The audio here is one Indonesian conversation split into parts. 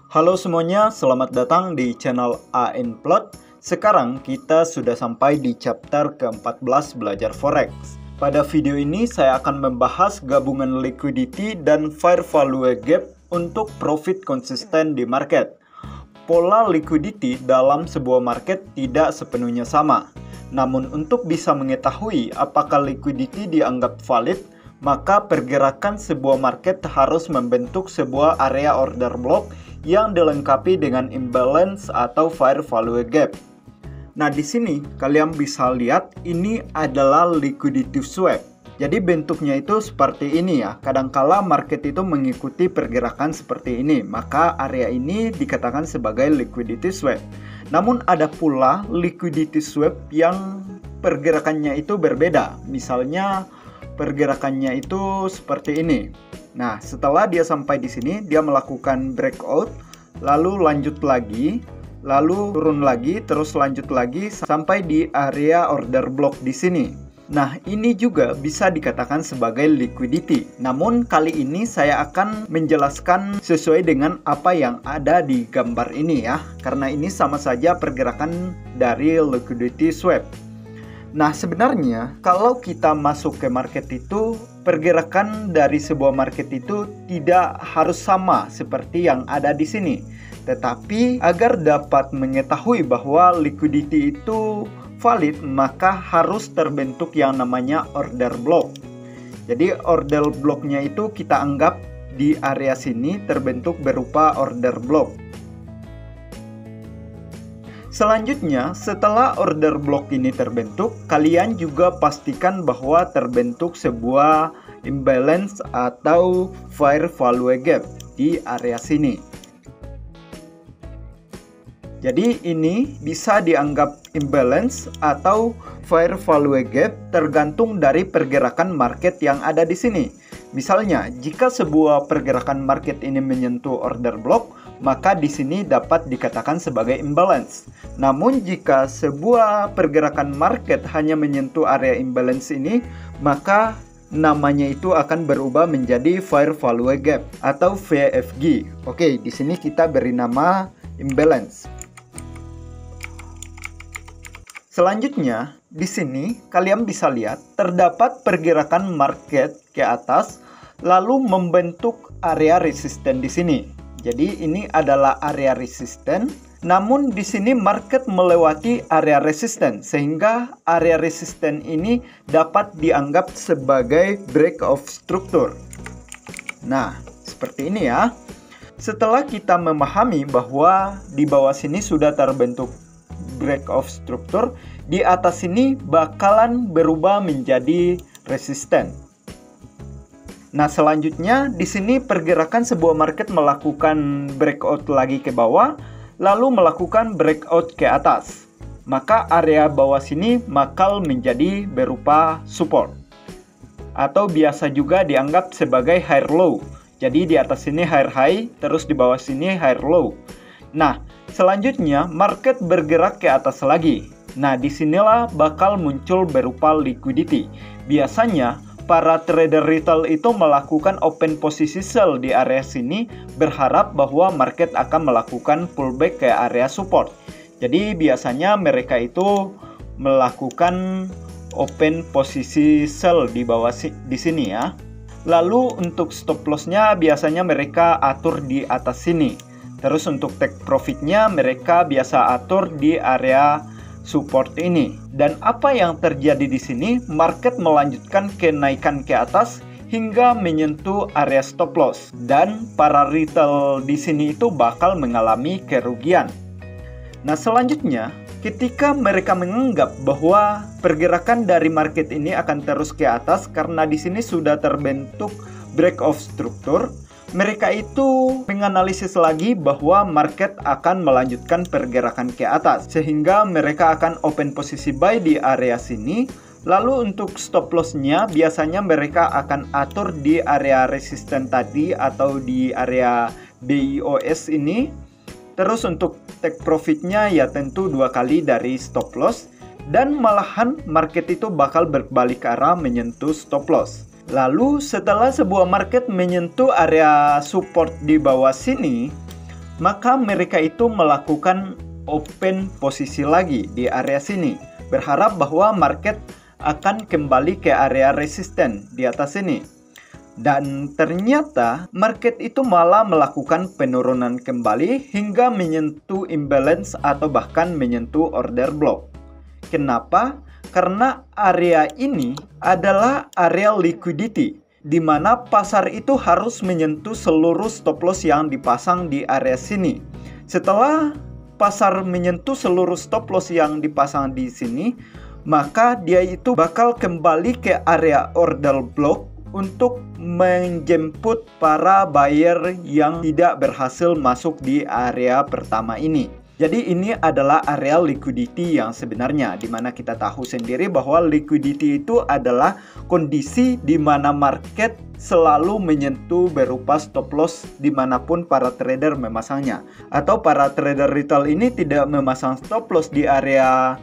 Halo semuanya, selamat datang di channel AN Plot. Sekarang kita sudah sampai di chapter ke-14 belajar forex. Pada video ini saya akan membahas gabungan liquidity dan fair value gap untuk profit konsisten di market. Pola liquidity dalam sebuah market tidak sepenuhnya sama. Namun untuk bisa mengetahui apakah liquidity dianggap valid, maka pergerakan sebuah market harus membentuk sebuah area order block yang dilengkapi dengan imbalance atau fair value gap. Nah, di sini kalian bisa lihat ini adalah liquidity swap. Jadi bentuknya itu seperti ini ya. Kadangkala market itu mengikuti pergerakan seperti ini, maka area ini dikatakan sebagai liquidity swap. Namun ada pula liquidity swap yang pergerakannya itu berbeda. Misalnya pergerakannya itu seperti ini. Nah, setelah dia sampai di sini, dia melakukan breakout, lalu lanjut lagi, lalu turun lagi, terus lanjut lagi sampai di area order block di sini. Nah, ini juga bisa dikatakan sebagai liquidity. Namun kali ini saya akan menjelaskan sesuai dengan apa yang ada di gambar ini ya, karena ini sama saja pergerakan dari liquidity swap. Nah, sebenarnya kalau kita masuk ke market itu, pergerakan dari sebuah market itu tidak harus sama seperti yang ada di sini. Tetapi agar dapat mengetahui bahwa liquidity itu valid, maka harus terbentuk yang namanya order block. Jadi order blocknya itu kita anggap di area sini terbentuk berupa order block. Selanjutnya, setelah order block ini terbentuk, kalian juga pastikan bahwa terbentuk sebuah imbalance atau fair value gap di area sini. Jadi ini bisa dianggap imbalance atau fair value gap tergantung dari pergerakan market yang ada di sini. Misalnya, jika sebuah pergerakan market ini menyentuh order block, maka di sini dapat dikatakan sebagai imbalance. Namun jika sebuah pergerakan market hanya menyentuh area imbalance ini, maka namanya itu akan berubah menjadi fair value gap atau VFG. Oke, di sini kita beri nama imbalance. Selanjutnya, di sini kalian bisa lihat terdapat pergerakan market ke atas lalu membentuk area resisten di sini. Jadi ini adalah area resisten, namun di sini market melewati area resisten sehingga area resisten ini dapat dianggap sebagai break of structure. Nah, seperti ini ya. Setelah kita memahami bahwa di bawah sini sudah terbentuk break of structure, di atas sini bakalan berubah menjadi resisten. Nah, selanjutnya di sini pergerakan sebuah market melakukan breakout lagi ke bawah, lalu melakukan breakout ke atas. Maka area bawah sini bakal menjadi berupa support. Atau biasa juga dianggap sebagai higher low. Jadi di atas sini higher high, terus di bawah sini higher low. Nah, selanjutnya market bergerak ke atas lagi. Nah, disinilah bakal muncul berupa liquidity. Biasanya para trader retail itu melakukan open posisi sell di area sini, berharap bahwa market akan melakukan pullback ke area support. Jadi biasanya mereka itu melakukan open posisi sell di bawah di sini ya. Lalu untuk stop lossnya biasanya mereka atur di atas sini. Terus untuk take profitnya mereka biasa atur di area support ini. Dan apa yang terjadi di sini, market melanjutkan kenaikan ke atas hingga menyentuh area stop loss dan para retail di sini itu bakal mengalami kerugian. Nah, selanjutnya ketika mereka menganggap bahwa pergerakan dari market ini akan terus ke atas karena di sini sudah terbentuk break of structure, mereka itu menganalisis lagi bahwa market akan melanjutkan pergerakan ke atas sehingga mereka akan open posisi buy di area sini. Lalu untuk stop lossnya biasanya mereka akan atur di area resisten tadi atau di area BIOS ini. Terus untuk take profitnya ya tentu 2 kali dari stop loss, dan malahan market itu bakal berbalik arah menyentuh stop loss. Lalu setelah sebuah market menyentuh area support di bawah sini, maka mereka itu melakukan open posisi lagi di area sini, berharap bahwa market akan kembali ke area resisten di atas sini. Dan ternyata market itu malah melakukan penurunan kembali hingga menyentuh imbalance atau bahkan menyentuh order block. Kenapa? Karena area ini adalah area liquidity, di mana pasar itu harus menyentuh seluruh stop loss yang dipasang di area sini. Setelah pasar menyentuh seluruh stop loss yang dipasang di sini, maka dia itu bakal kembali ke area order block untuk menjemput para buyer yang tidak berhasil masuk di area pertama ini. Jadi ini adalah area liquidity yang sebenarnya, di mana kita tahu sendiri bahwa liquidity itu adalah kondisi di mana market selalu menyentuh berupa stop loss dimanapun para trader memasangnya. Atau para trader retail ini tidak memasang stop loss di area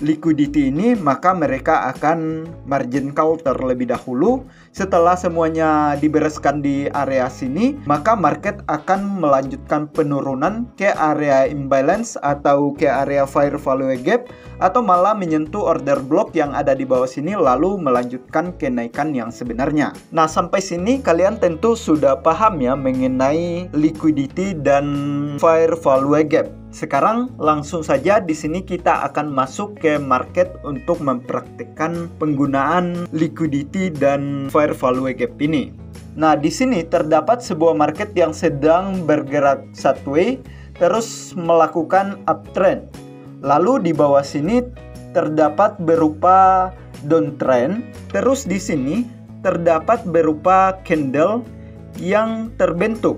liquidity ini, maka mereka akan margin call terlebih dahulu. Setelah semuanya dibereskan di area sini, maka market akan melanjutkan penurunan ke area imbalance atau ke area fair value gap, atau malah menyentuh order block yang ada di bawah sini lalu melanjutkan kenaikan yang sebenarnya. Nah, sampai sini kalian tentu sudah paham ya mengenai liquidity dan fair value gap. Sekarang langsung saja di sini kita akan masuk ke market untuk mempraktikkan penggunaan liquidity dan fair value gap ini. Nah, di sini terdapat sebuah market yang sedang bergerak sideways terus melakukan uptrend. Lalu di bawah sini terdapat berupa downtrend, terus di sini terdapat berupa candle yang terbentuk,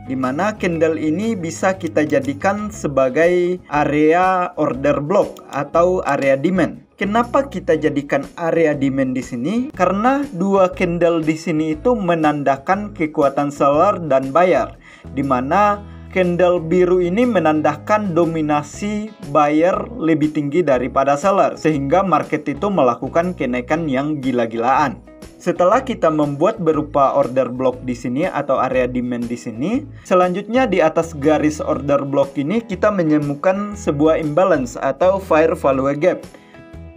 di mana candle ini bisa kita jadikan sebagai area order block atau area demand. Kenapa kita jadikan area demand di sini? Karena dua candle di sini itu menandakan kekuatan seller dan buyer, di mana candle biru ini menandakan dominasi buyer lebih tinggi daripada seller, sehingga market itu melakukan kenaikan yang gila-gilaan. Setelah kita membuat berupa order block di sini atau area demand di sini, selanjutnya di atas garis order block ini kita menemukan sebuah imbalance atau fair value gap.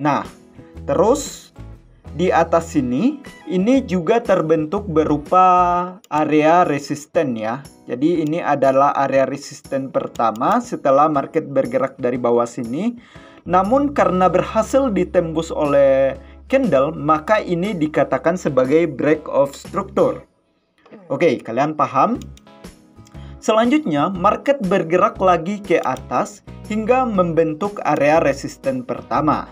Nah, terus di atas sini ini juga terbentuk berupa area resisten ya. Jadi ini adalah area resisten pertama setelah market bergerak dari bawah sini. Namun karena berhasil ditembus oleh candle, maka ini dikatakan sebagai break of structure. Oke, kalian paham? Selanjutnya, market bergerak lagi ke atas hingga membentuk area resisten pertama.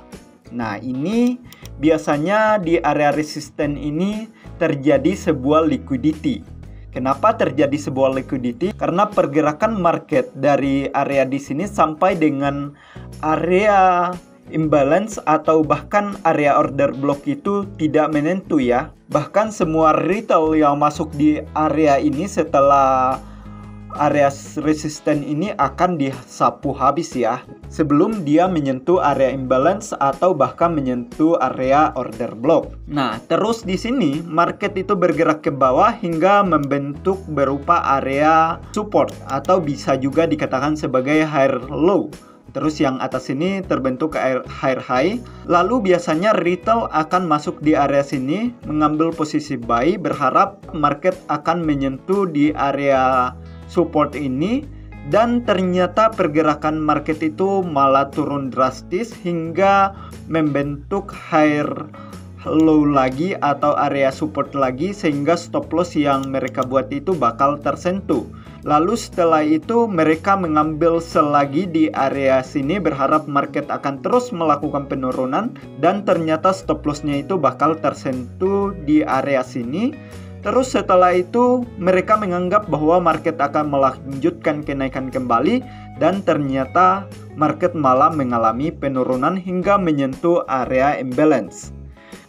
Nah, ini biasanya di area resisten ini terjadi sebuah liquidity. Kenapa terjadi sebuah liquidity? Karena pergerakan market dari area di sini sampai dengan area imbalance atau bahkan area order block itu tidak menentu ya. Bahkan semua retail yang masuk di area ini setelah area resisten ini akan disapu habis ya, sebelum dia menyentuh area imbalance atau bahkan menyentuh area order block. Nah, terus di sini market itu bergerak ke bawah hingga membentuk berupa area support atau bisa juga dikatakan sebagai higher low. Terus yang atas ini terbentuk higher high. Lalu biasanya retail akan masuk di area sini, mengambil posisi buy, berharap market akan menyentuh di area support ini, dan ternyata pergerakan market itu malah turun drastis hingga membentuk higher low lagi atau area support lagi, sehingga stop loss yang mereka buat itu bakal tersentuh. Lalu setelah itu mereka mengambil sell lagi di area sini, berharap market akan terus melakukan penurunan, dan ternyata stop lossnya itu bakal tersentuh di area sini. Terus setelah itu mereka menganggap bahwa market akan melanjutkan kenaikan kembali, dan ternyata market malah mengalami penurunan hingga menyentuh area imbalance.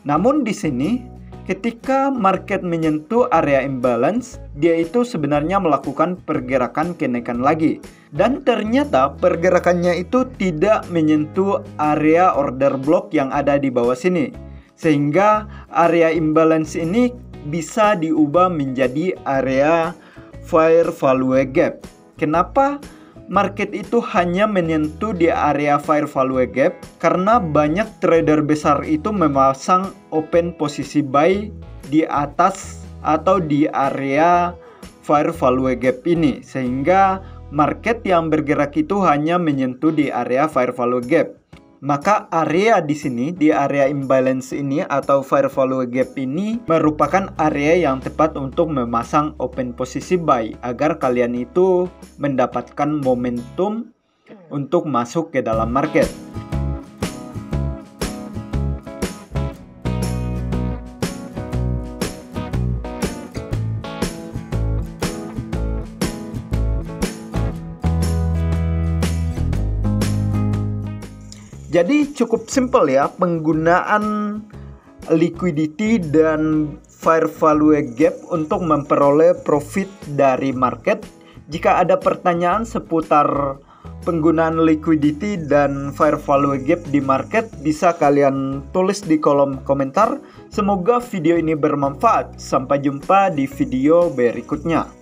Namun di sini ketika market menyentuh area imbalance, dia itu sebenarnya melakukan pergerakan kenaikan lagi, dan ternyata pergerakannya itu tidak menyentuh area order block yang ada di bawah sini, sehingga area imbalance ini bisa diubah menjadi area fair value gap. Kenapa market itu hanya menyentuh di area fair value gap? Karena banyak trader besar itu memasang open posisi buy di atas atau di area fair value gap ini, sehingga market yang bergerak itu hanya menyentuh di area fair value gap. Maka area di sini, di area imbalance ini atau fair value gap ini merupakan area yang tepat untuk memasang open posisi buy agar kalian itu mendapatkan momentum untuk masuk ke dalam market. Jadi cukup simpel ya penggunaan liquidity dan fair value gap untuk memperoleh profit dari market. Jika ada pertanyaan seputar penggunaan liquidity dan fair value gap di market, bisa kalian tulis di kolom komentar. Semoga video ini bermanfaat. Sampai jumpa di video berikutnya.